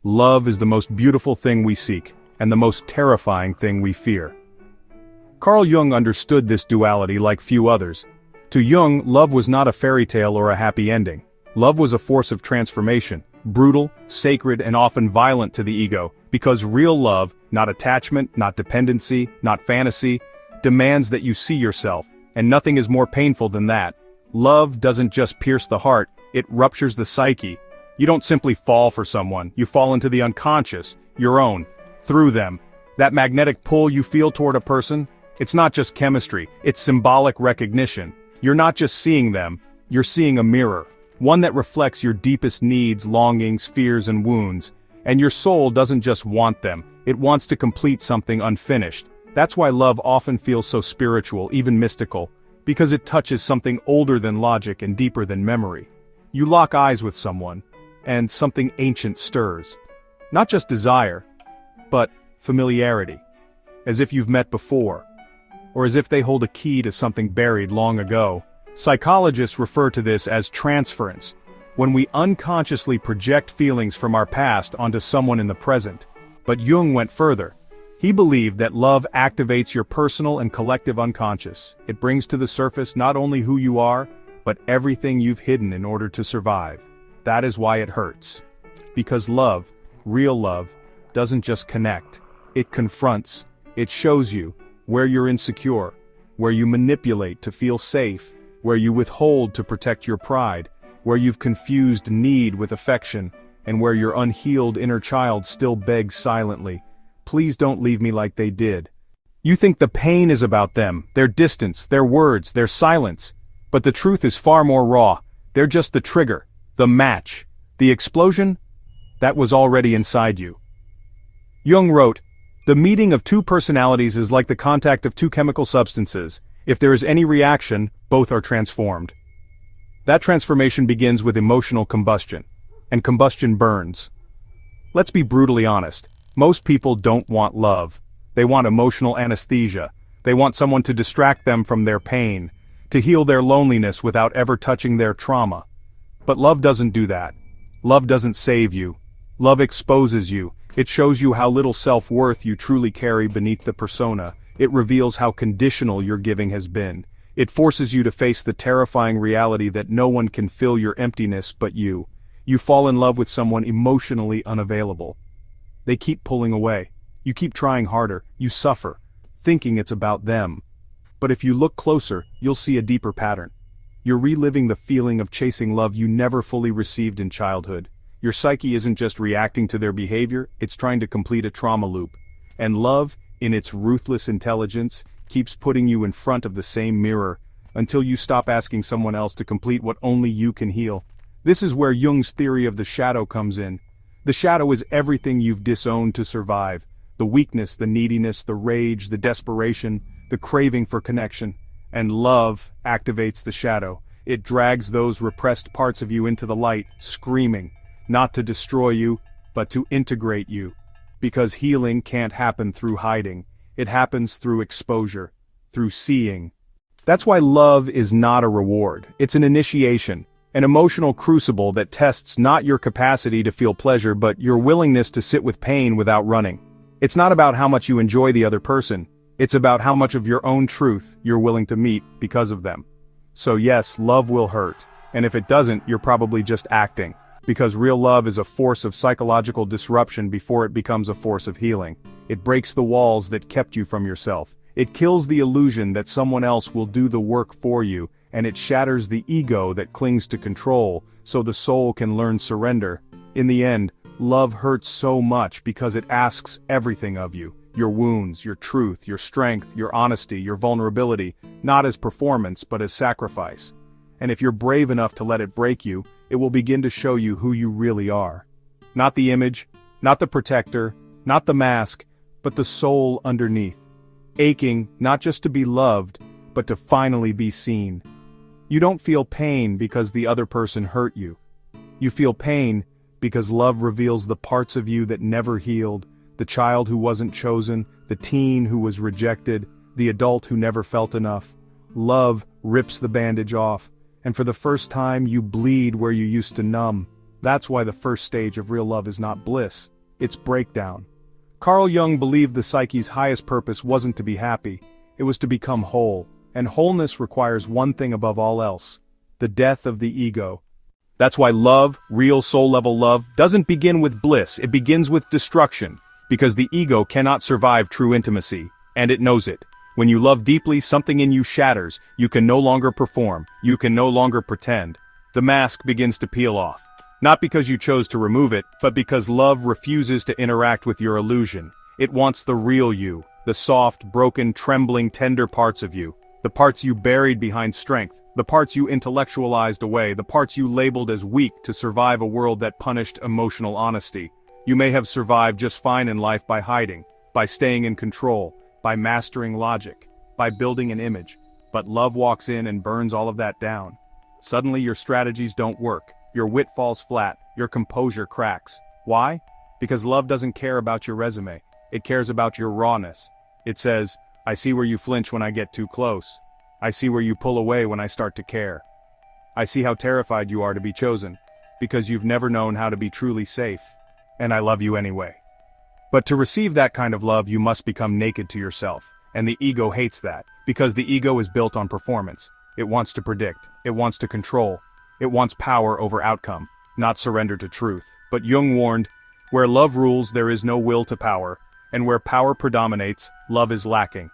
Love is the most beautiful thing we seek, and the most terrifying thing we fear. Carl Jung understood this duality like few others. To Jung, love was not a fairy tale or a happy ending. Love was a force of transformation, brutal, sacred, and often violent to the ego, because real love, not attachment, not dependency, not fantasy, demands that you see yourself, and nothing is more painful than that. Love doesn't just pierce the heart, it ruptures the psyche. You don't simply fall for someone, you fall into the unconscious, your own, through them. That magnetic pull you feel toward a person, it's not just chemistry, it's symbolic recognition. You're not just seeing them, you're seeing a mirror. One that reflects your deepest needs, longings, fears, and wounds. And your soul doesn't just want them, it wants to complete something unfinished. That's why love often feels so spiritual, even mystical, because it touches something older than logic and deeper than memory. You lock eyes with someone, and something ancient stirs. Not just desire, but familiarity. As if you've met before. Or as if they hold a key to something buried long ago. Psychologists refer to this as transference, when we unconsciously project feelings from our past onto someone in the present. But Jung went further. He believed that love activates your personal and collective unconscious. It brings to the surface not only who you are, but everything you've hidden in order to survive. That is why it hurts. Because love, real love, doesn't just connect. It confronts. It shows you where you're insecure, where you manipulate to feel safe, where you withhold to protect your pride, where you've confused need with affection, and where your unhealed inner child still begs silently, "Please don't leave me like they did." You think the pain is about them, their distance, their words, their silence. But the truth is far more raw. They're just the trigger, the match, the explosion that was already inside you. Jung wrote, "The meeting of two personalities is like the contact of two chemical substances. If there is any reaction, both are transformed." That transformation begins with emotional combustion. And combustion burns. Let's be brutally honest. Most people don't want love. They want emotional anesthesia. They want someone to distract them from their pain, to heal their loneliness without ever touching their trauma. But love doesn't do that. Love doesn't save you. Love exposes you. It shows you how little self-worth you truly carry beneath the persona. It reveals how conditional your giving has been. It forces you to face the terrifying reality that no one can fill your emptiness but you. You fall in love with someone emotionally unavailable. They keep pulling away. You keep trying harder. You suffer, thinking it's about them. But if you look closer, you'll see a deeper pattern. You're reliving the feeling of chasing love you never fully received in childhood. Your psyche isn't just reacting to their behavior, it's trying to complete a trauma loop. And love, in its ruthless intelligence, keeps putting you in front of the same mirror, until you stop asking someone else to complete what only you can heal. This is where Jung's theory of the shadow comes in. The shadow is everything you've disowned to survive. The weakness, the neediness, the rage, the desperation, the craving for connection. And love activates the shadow. It drags those repressed parts of you into the light, screaming, not to destroy you, but to integrate you. Because healing can't happen through hiding. It happens through exposure, through seeing. That's why love is not a reward. It's an initiation, an emotional crucible that tests not your capacity to feel pleasure but your willingness to sit with pain without running. It's not about how much you enjoy the other person. It's about how much of your own truth you're willing to meet because of them. So yes, love will hurt. And if it doesn't, you're probably just acting. Because real love is a force of psychological disruption before it becomes a force of healing. It breaks the walls that kept you from yourself. It kills the illusion that someone else will do the work for you, and it shatters the ego that clings to control, so the soul can learn surrender. In the end, love hurts so much because it asks everything of you. Your wounds, your truth, your strength, your honesty, your vulnerability, not as performance but as sacrifice. And if you're brave enough to let it break you, it will begin to show you who you really are. Not the image, not the protector, not the mask, but the soul underneath. Aching, not just to be loved, but to finally be seen. You don't feel pain because the other person hurt you. You feel pain because love reveals the parts of you that never healed, the child who wasn't chosen, the teen who was rejected, the adult who never felt enough. Love rips the bandage off, and for the first time you bleed where you used to numb. That's why the first stage of real love is not bliss, it's breakdown. Carl Jung believed the psyche's highest purpose wasn't to be happy, it was to become whole, and wholeness requires one thing above all else: the death of the ego. That's why love, real soul-level love, doesn't begin with bliss, it begins with destruction, because the ego cannot survive true intimacy, and it knows it. When you love deeply, something in you shatters, you can no longer perform, you can no longer pretend. The mask begins to peel off. Not because you chose to remove it, but because love refuses to interact with your illusion. It wants the real you, the soft, broken, trembling, tender parts of you. The parts you buried behind strength, the parts you intellectualized away, the parts you labeled as weak to survive a world that punished emotional honesty. You may have survived just fine in life by hiding, by staying in control, by mastering logic, by building an image. But love walks in and burns all of that down. Suddenly your strategies don't work, your wit falls flat, your composure cracks. Why? Because love doesn't care about your resume, it cares about your rawness. It says, I see where you flinch when I get too close. I see where you pull away when I start to care. I see how terrified you are to be chosen, because you've never known how to be truly safe. And I love you anyway. But to receive that kind of love, you must become naked to yourself, and the ego hates that, because the ego is built on performance. It wants to predict, it wants to control, it wants power over outcome, not surrender to truth. But Jung warned, where love rules there is no will to power, and where power predominates, love is lacking.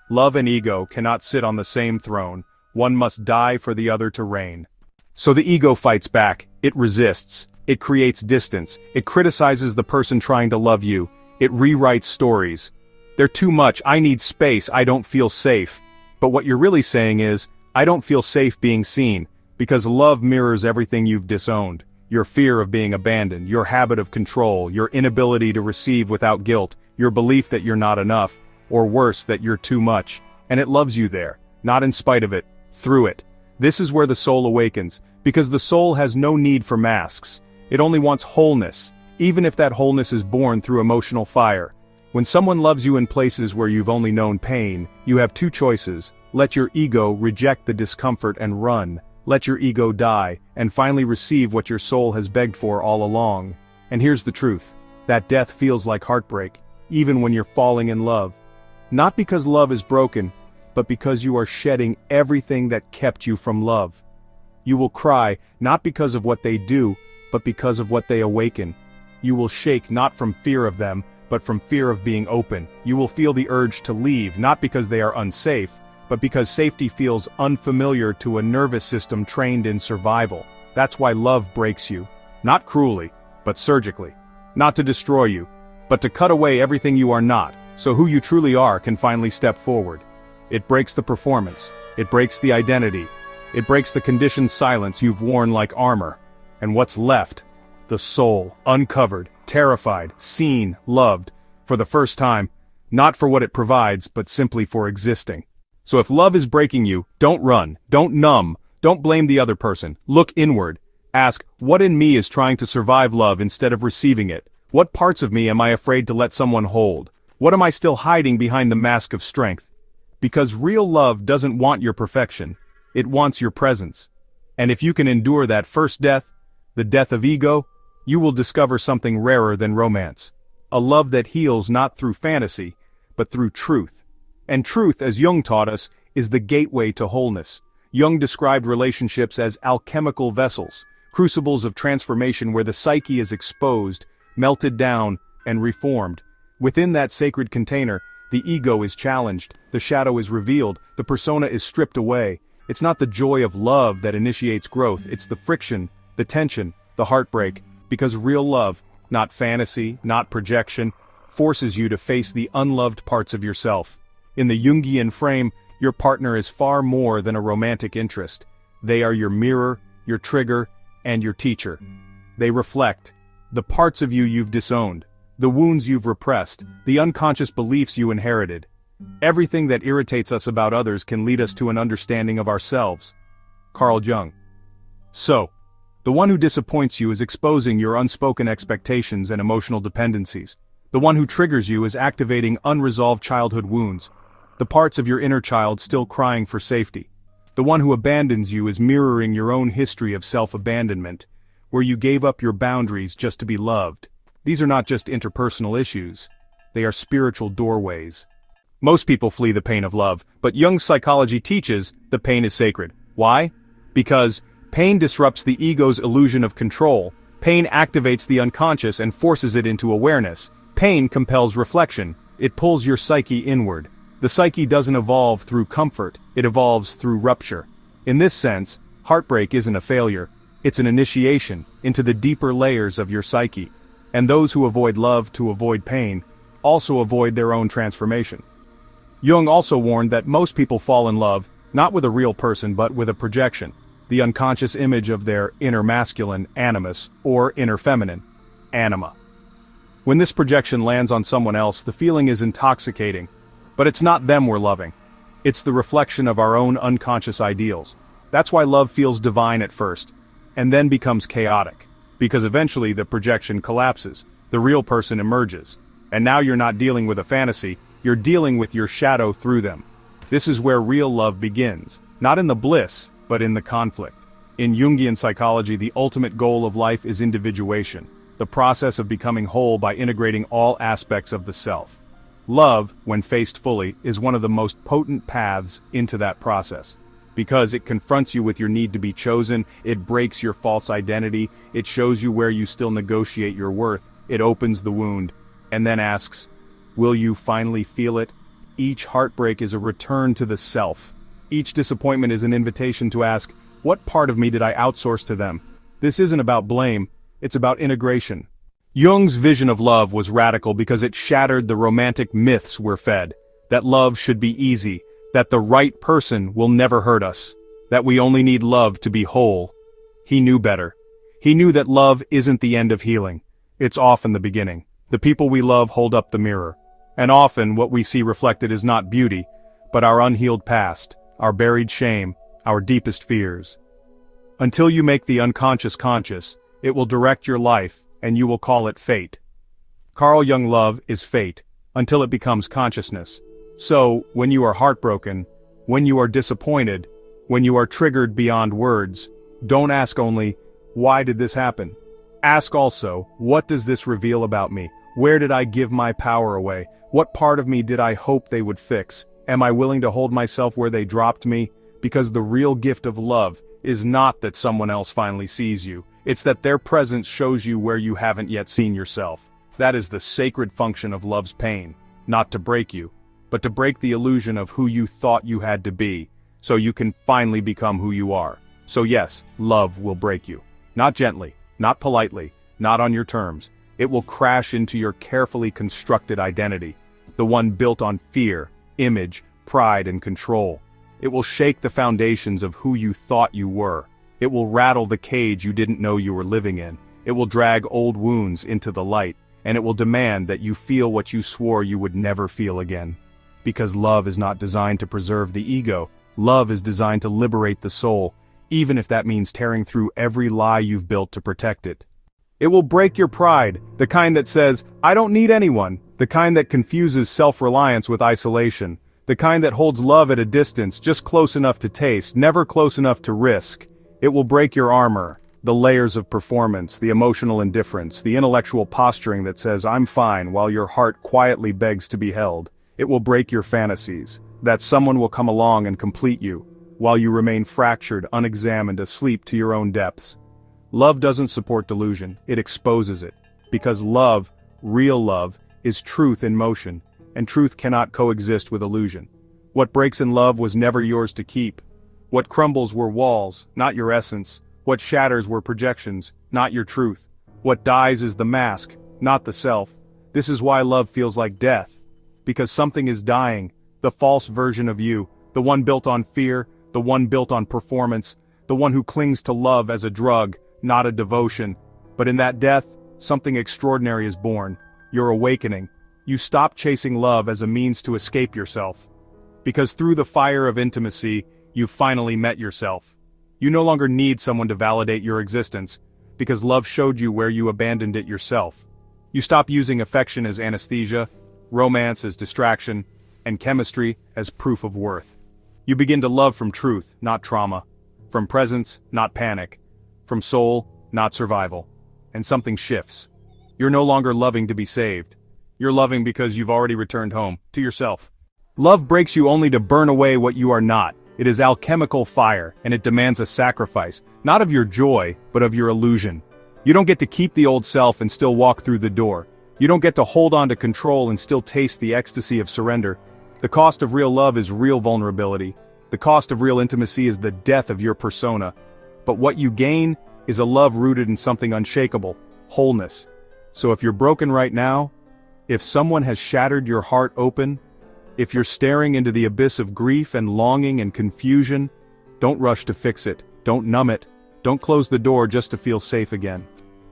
Love and ego cannot sit on the same throne, one must die for the other to reign. So the ego fights back, it resists, it creates distance, it criticizes the person trying to love you, it rewrites stories. They're too much, I need space, I don't feel safe. But what you're really saying is, I don't feel safe being seen, because love mirrors everything you've disowned. Your fear of being abandoned, your habit of control, your inability to receive without guilt, your belief that you're not enough, or worse, that you're too much. And it loves you there, not in spite of it, through it. This is where the soul awakens, because the soul has no need for masks. It only wants wholeness, even if that wholeness is born through emotional fire. When someone loves you in places where you've only known pain, you have two choices. Let your ego reject the discomfort and run. Let your ego die, and finally receive what your soul has begged for all along. And here's the truth. That death feels like heartbreak, even when you're falling in love. Not because love is broken, but because you are shedding everything that kept you from love. You will cry, not because of what they do, but because of what they awaken. You will shake not from fear of them, but from fear of being open. You will feel the urge to leave, not because they are unsafe, but because safety feels unfamiliar to a nervous system trained in survival. That's why love breaks you. Not cruelly, but surgically. Not to destroy you, but to cut away everything you are not, so who you truly are can finally step forward. It breaks the performance. It breaks the identity. It breaks the conditioned silence you've worn like armor. And what's left? The soul, uncovered, terrified, seen, loved, for the first time, not for what it provides, but simply for existing. So if love is breaking you, don't run, don't numb, don't blame the other person, look inward. Ask, what in me is trying to survive love instead of receiving it? What parts of me am I afraid to let someone hold? What am I still hiding behind the mask of strength? Because real love doesn't want your perfection, it wants your presence. And if you can endure that first death, the death of ego, you will discover something rarer than romance. A love that heals not through fantasy, but through truth. And truth, as Jung taught us, is the gateway to wholeness. Jung described relationships as alchemical vessels, crucibles of transformation where the psyche is exposed, melted down, and reformed. Within that sacred container, the ego is challenged, the shadow is revealed, the persona is stripped away. It's not the joy of love that initiates growth, it's the friction, the tension, the heartbreak, because real love, not fantasy, not projection, forces you to face the unloved parts of yourself. In the Jungian frame, your partner is far more than a romantic interest. They are your mirror, your trigger, and your teacher. They reflect the parts of you you've disowned, the wounds you've repressed, the unconscious beliefs you inherited. Everything that irritates us about others can lead us to an understanding of ourselves. Carl Jung. So, the one who disappoints you is exposing your unspoken expectations and emotional dependencies. The one who triggers you is activating unresolved childhood wounds. The parts of your inner child still crying for safety. The one who abandons you is mirroring your own history of self-abandonment, where you gave up your boundaries just to be loved. These are not just interpersonal issues. They are spiritual doorways. Most people flee the pain of love, but Jung's psychology teaches the pain is sacred. Why? Because pain disrupts the ego's illusion of control. Pain activates the unconscious and forces it into awareness. Pain compels reflection. It pulls your psyche inward. The psyche doesn't evolve through comfort, it evolves through rupture. In this sense, heartbreak isn't a failure. It's an initiation into the deeper layers of your psyche. And those who avoid love to avoid pain also avoid their own transformation. Jung also warned that most people fall in love, not with a real person but with a projection, the unconscious image of their inner masculine, animus, or inner feminine, anima. When this projection lands on someone else, the feeling is intoxicating, but it's not them we're loving. It's the reflection of our own unconscious ideals. That's why love feels divine at first, and then becomes chaotic, because eventually the projection collapses, the real person emerges, and now you're not dealing with a fantasy, you're dealing with your shadow through them. This is where real love begins, not in the bliss, but in the conflict. In Jungian psychology, the ultimate goal of life is individuation, the process of becoming whole by integrating all aspects of the self. Love, when faced fully, is one of the most potent paths into that process. Because it confronts you with your need to be chosen, it breaks your false identity, it shows you where you still negotiate your worth, it opens the wound, and then asks, will you finally feel it? Each heartbreak is a return to the self. Each disappointment is an invitation to ask, what part of me did I outsource to them? This isn't about blame, it's about integration. Jung's vision of love was radical because it shattered the romantic myths we're fed, that love should be easy, that the right person will never hurt us, that we only need love to be whole. He knew better. He knew that love isn't the end of healing. It's often the beginning. The people we love hold up the mirror. And often what we see reflected is not beauty, but our unhealed past, our buried shame, our deepest fears. Until you make the unconscious conscious, it will direct your life, and you will call it fate. Carl Jung love is fate, until it becomes consciousness. So, when you are heartbroken, when you are disappointed, when you are triggered beyond words, don't ask only, why did this happen? Ask also, what does this reveal about me? Where did I give my power away? What part of me did I hope they would fix? Am I willing to hold myself where they dropped me? Because the real gift of love is not that someone else finally sees you. It's that their presence shows you where you haven't yet seen yourself. That is the sacred function of love's pain, not to break you, but to break the illusion of who you thought you had to be, so you can finally become who you are. So yes, love will break you. Not gently, not politely, not on your terms. It will crash into your carefully constructed identity, the one built on fear, image, pride, and control. It will shake the foundations of who you thought you were. It will rattle the cage you didn't know you were living in. It will drag old wounds into the light, and it will demand that you feel what you swore you would never feel again. Because love is not designed to preserve the ego. Love is designed to liberate the soul, even if that means tearing through every lie you've built to protect it. It will break your pride, the kind that says, I don't need anyone, the kind that confuses self-reliance with isolation, the kind that holds love at a distance, just close enough to taste, never close enough to risk. It will break your armor, the layers of performance, the emotional indifference, the intellectual posturing that says I'm fine while your heart quietly begs to be held. It will break your fantasies, that someone will come along and complete you, while you remain fractured, unexamined, asleep to your own depths. Love doesn't support delusion, it exposes it. Because love, real love, is truth in motion, and truth cannot coexist with illusion. What breaks in love was never yours to keep. What crumbles were walls, not your essence. What shatters were projections, not your truth. What dies is the mask, not the self. This is why love feels like death. Because something is dying, the false version of you, the one built on fear, the one built on performance, the one who clings to love as a drug, not a devotion. But in that death, something extraordinary is born. Your awakening. You stop chasing love as a means to escape yourself. Because through the fire of intimacy, you've finally met yourself. You no longer need someone to validate your existence, because love showed you where you abandoned it yourself. You stop using affection as anesthesia, romance as distraction, and chemistry as proof of worth. You begin to love from truth, not trauma. From presence, not panic. From soul, not survival. And something shifts. You're no longer loving to be saved. You're loving because you've already returned home, to yourself. Love breaks you only to burn away what you are not. It is alchemical fire, and it demands a sacrifice, not of your joy, but of your illusion. You don't get to keep the old self and still walk through the door. You don't get to hold on to control and still taste the ecstasy of surrender. The cost of real love is real vulnerability. The cost of real intimacy is the death of your persona. But what you gain is a love rooted in something unshakable, wholeness. So if you're broken right now, if someone has shattered your heart open, if you're staring into the abyss of grief and longing and confusion, don't rush to fix it, don't numb it, don't close the door just to feel safe again.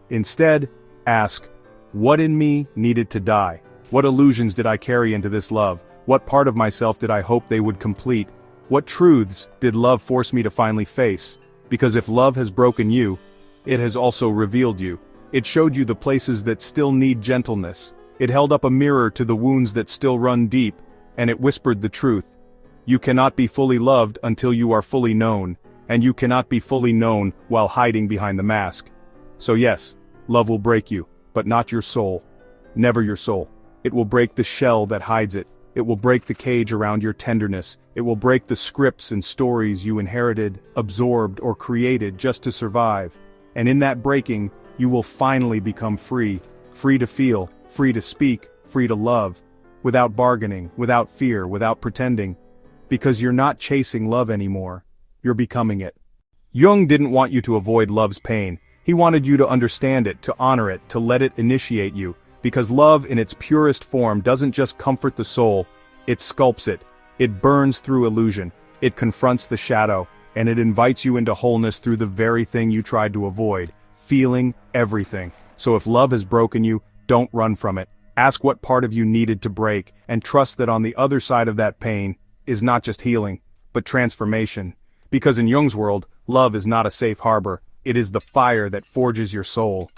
Instead, ask, what in me needed to die? What illusions did I carry into this love? What part of myself did I hope they would complete? What truths did love force me to finally face? Because if love has broken you, it has also revealed you. It showed you the places that still need gentleness. It held up a mirror to the wounds that still run deep, and it whispered the truth. You cannot be fully loved until you are fully known, and you cannot be fully known while hiding behind the mask. So yes, love will break you, but not your soul. Never your soul. It will break the shell that hides it. It will break the cage around your tenderness. It will break the scripts and stories you inherited, absorbed, or created just to survive. And in that breaking, you will finally become free. Free to feel, free to speak, free to love. Without bargaining, without fear, without pretending. Because you're not chasing love anymore. You're becoming it. Jung didn't want you to avoid love's pain. He wanted you to understand it, to honor it, to let it initiate you. Because love in its purest form doesn't just comfort the soul, it sculpts it. It burns through illusion. It confronts the shadow, and it invites you into wholeness through the very thing you tried to avoid, feeling everything. So if love has broken you, don't run from it. Ask what part of you needed to break, and trust that on the other side of that pain is not just healing, but transformation. Because in Jung's world, love is not a safe harbor, it is the fire that forges your soul.